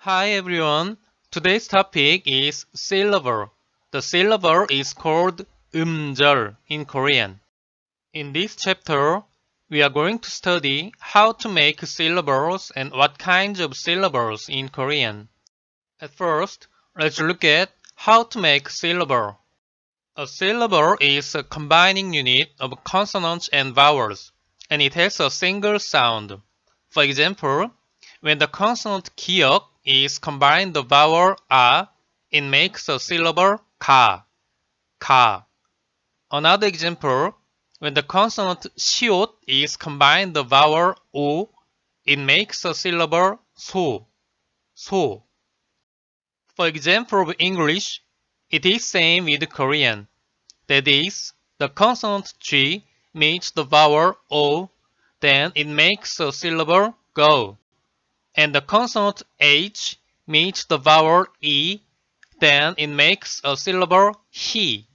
Hi everyone. Today's topic is syllable. The syllable is called 음절 in Korean. In this chapter, we are going to study how to make syllables and what kinds of syllables in Korean. At first, let's look at how to make syllable. A syllable is a combining unit of consonants and vowels, and it has a single sound. For example, when the consonant 기역 is combined with the vowel a, it makes a syllable 가, 가. Another example, when the consonant 시옷 is combined with the vowel 오, it makes a syllable 소, 소. For example of English, it is same with Korean. That is, the consonant G meets the vowel O, then it makes a syllable go. And the consonant H meets the vowel E, then it makes a syllable he.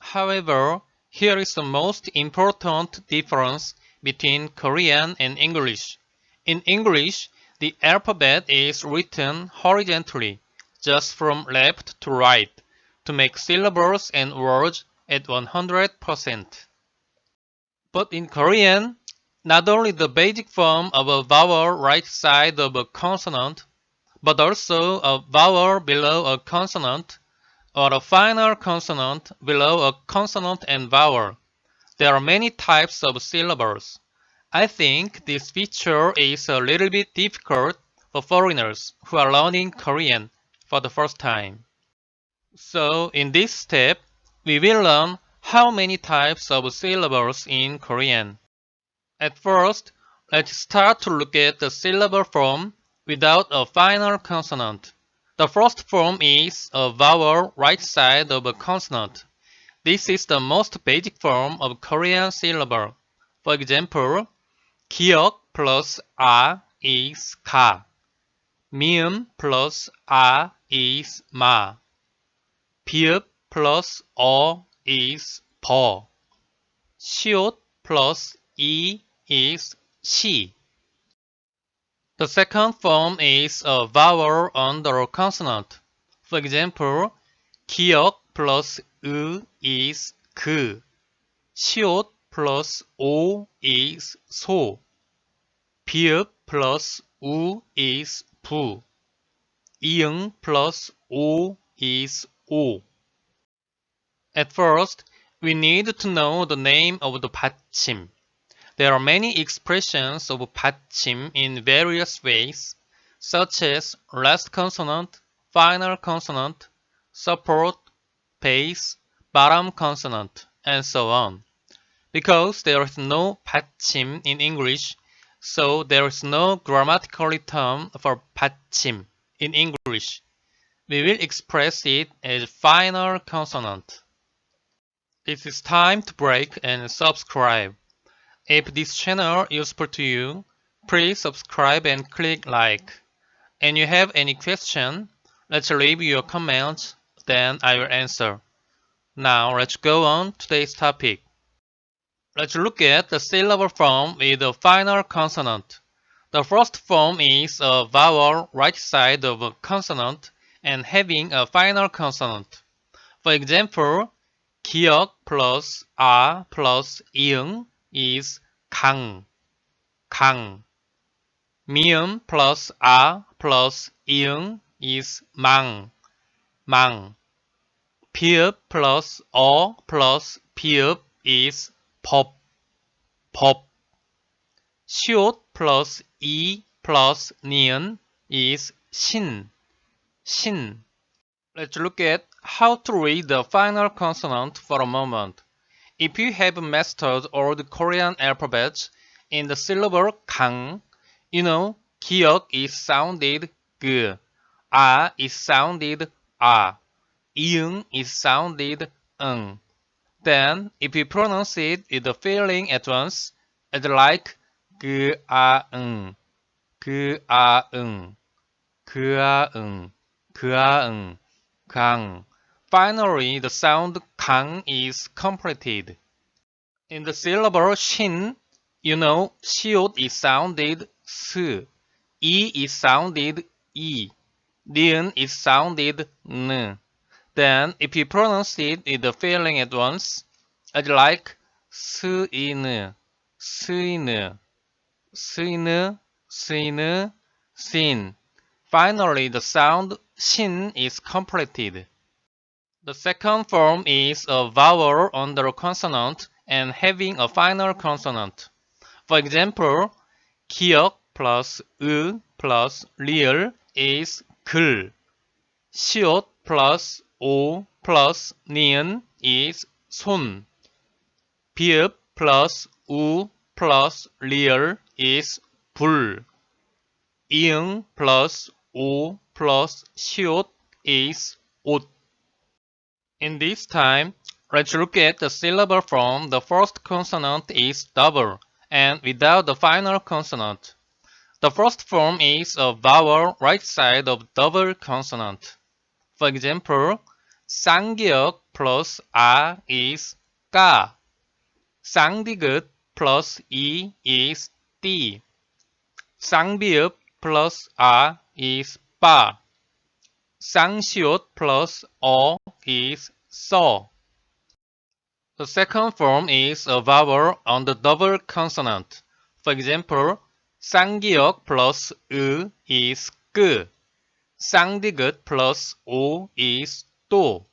However, here is the most important difference between Korean and English. In English, the alphabet is written horizontally, just from left to right, to make syllables and words at 100%. But in Korean, not only the basic form of a vowel right side of a consonant, but also a vowel below a consonant, or a final consonant below a consonant and vowel. There are many types of syllables. I think this feature is a little bit difficult for foreigners who are learning Korean for the first time. So in this step, we will learn how many types of syllables in Korean. At first, let's start to look at the syllable form without a final consonant. The first form is a vowel right side of a consonant. This is the most basic form of Korean syllable. For example, 기역 plus 아 is 가. 미음 plus 아 is 마. 비읍 plus 어 is 버. 시옷 plus 이 is 시. The second form is a vowel under a consonant. For example, 기역 plus 으 is 그. 시옷 plus 오 is 소. 비읍 plus 우 is 부. 이응 plus 오 is 오. At first, we need to know the name of the 받침. There are many expressions of 받침 in various ways, such as last consonant, final consonant, support, base, bottom consonant, and so on. Because there is no 받침 in English, so there is no grammatical term for 받침 in English. We will express it as final consonant. It is time to break and subscribe. If this channel is useful to you, please subscribe and click like. And you have any question, let's leave your comments, then I will answer. Now let's go on to today's topic. Let's look at the syllable form with a final consonant. The first form is a vowel right side of a consonant and having a final consonant. For example, 기역 plus 아 plus 이응 is 강, 강. 미음 plus 아 plus 이응 is 망, 망. 비읍 plus 어 plus 비읍 is 법, 법. 시옷 plus 이 plus 니은 is 신, 신. Let's look at how to read the final consonant for a moment. If you have mastered all the Korean alphabets in the syllable 강, you know 기역 is sounded 그, 아 is sounded 아, 이응 is sounded 응. Then, if you pronounce it with the feeling at once, it's like 그아응, 그아응, 그아응, 그아응, 강. Finally, the sound 강 is completed. In the syllable 신, you know 시옷 is sounded 스, 이 is sounded E. 니은 is sounded N. Then, if you pronounce it with the feeling at once, as like 스이느, 스이느, 스이느, 스이느, sin. Finally, the sound shin is completed. The second form is a vowel under a consonant and having a final consonant. For example, 기억 plus plus 리을 is 글. 시옷 plus 오 plus 니은 is 손. 비읍 plus 우 plus 리을 is 불. 이응 plus 오 plus 시옷 is 옷. In this time, let's look at the syllable form. The first consonant is double and without the final consonant. The first form is a vowel right side of double consonant. For example, 쌍기역 plus 아 is 까. 쌍디귿 plus 이 is 띠. 쌍비읍 plus 아 is 빠. 쌍시옷 plus 어 is 써. The second form is a vowel on the double consonant. For example, 쌍기역 plus is 끄. 쌍디귿 plus 오 is 또.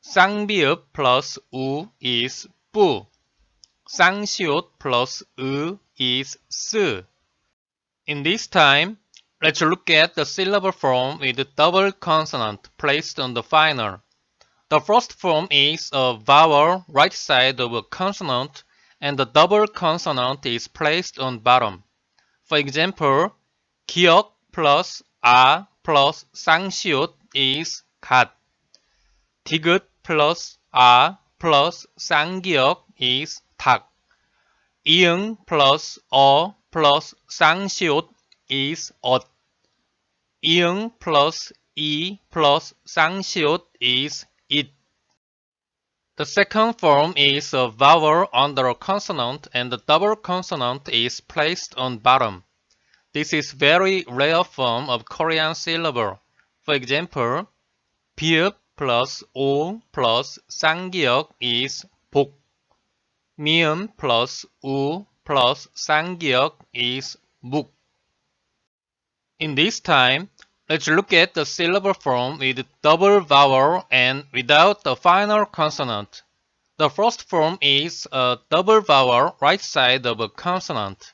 쌍비읍 plus 우 is 뿌. 쌍시옷 plus is 쓰. In this time, let's look at the syllable form with the double consonant placed on the final. The first form is a vowel right side of a consonant and the double consonant is placed on bottom. For example, 기역 plus 아 plus 쌍시옷 is 갓. 디귿 plus 아 plus 쌍기역 is 닭. 이응 plus 어 plus 쌍시옷 is 엇. 이응 plus 이 plus 쌍시옷 is it. The second form is a vowel under a consonant and the double consonant is placed on bottom. This is very rare form of Korean syllable. For example, 비읍 plus 오 plus 쌍기역 is 복. 미음 plus 우 plus 쌍기역 is 묵. In this time, let's look at the syllable form with double vowel and without the final consonant. The first form is a double vowel right side of a consonant.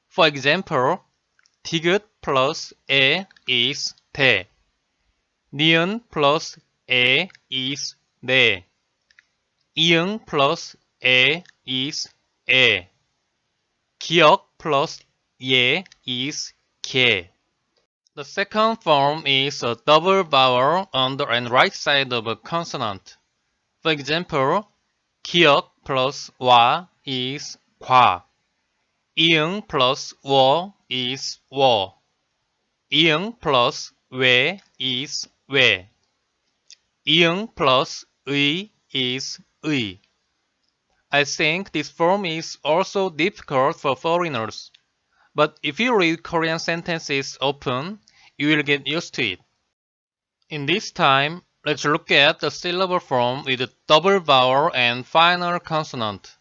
For example, 디귿 plus 에 is 대. 니은 plus 에 is 네. 이응 plus 에 is 에. 기역 plus 예 is 개. The second form is a double vowel on the and right side of a consonant. For example, 기역 plus 와 is 과. 이응 plus 워 is 워. 이응 plus 왜 is 왜. 이응 plus 의 is 의. I think this form is also difficult for foreigners. But if you read Korean sentences often, you will get used to it. In this time, let's look at the syllable form with a double vowel and final consonant.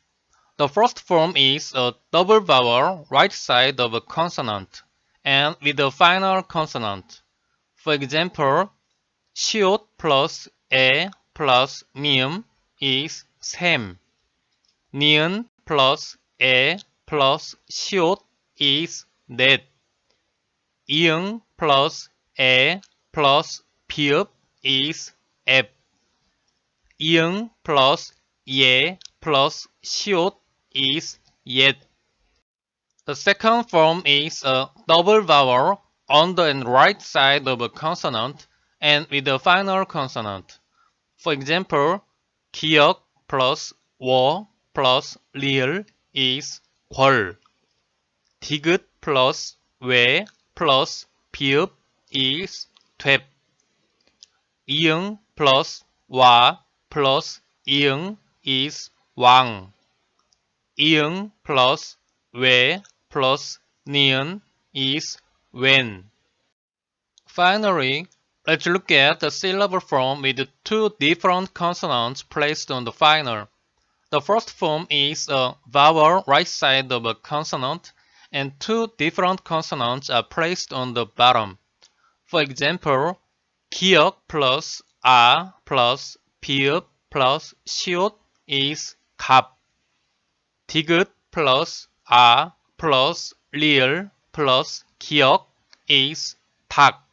The first form is a double vowel right side of a consonant and with a final consonant. For example, 시옷 plus 에 plus 미음 is 샘. 니은 plus 에 plus 시옷 is 넷. 이응 plus 에 plus 비읍 is 앱. 이응 plus 예 plus 시옷 is 옛. The second form is a double vowel on the and right side of a consonant and with a final consonant. For example, 기역 plus 워 plus 리을 is 궐. 디귿 plus 왜 plus 비읍 is 됩. 이응 plus 와 plus 이응 is 왕. 이응 plus 왜 plus 니은 is 웬. Finally, let's look at the syllable form with two different consonants placed on the final. The first form is a vowel right side of a consonant, and two different consonants are placed on the bottom. For example, 기억 plus 아 plus 비읍 plus 시옷 is 갑. 디귿 plus 아 plus 리을 plus 기억 is 닭.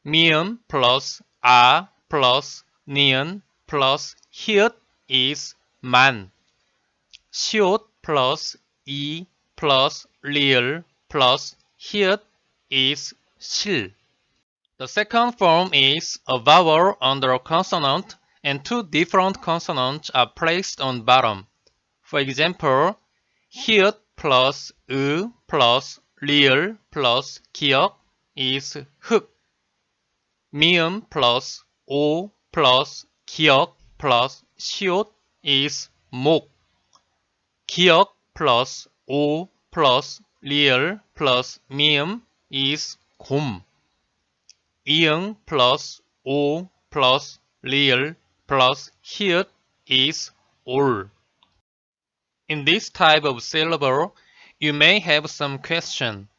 미음 plus 아 plus 니은 plus 히읗 is 만. 시옷 plus 이 plus 리을 plus 히읗 is 실. The second form is a vowel under a consonant and two different consonants are placed on bottom. For example, 히읗 plus 으 plus 리을 plus 기억 is 흑. 미음 plus 오 plus 기억 plus 시옷 is 목. 기억 plus 오 plus 리을 plus 미음 is 곰. 이응 plus 오 plus 리을 plus 히읗 is 올. In this type of syllable, you may have some question.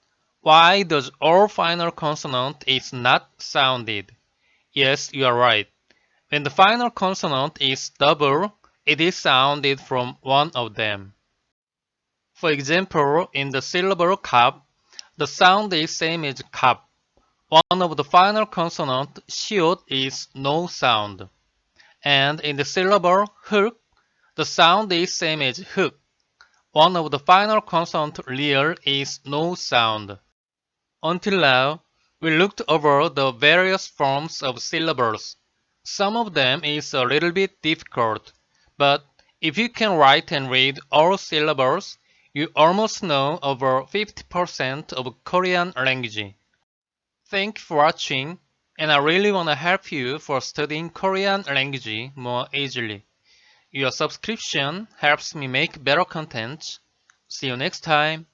Why does all final consonant is not sounded? Yes, you are right. When the final consonant is double, it is sounded from one of them. For example, in the syllable 갑, the sound is same as 갑. One of the final consonant 시옷 is no sound. And in the syllable 흑, the sound is same as 흑. One of the final consonant 리을 is no sound. Until now, we looked over the various forms of syllables. Some of them is a little bit difficult, but if you can write and read all syllables, you almost know over 50% of Korean language. Thank you for watching, and I really want to help you for studying Korean language more easily. Your subscription helps me make better content. See you next time.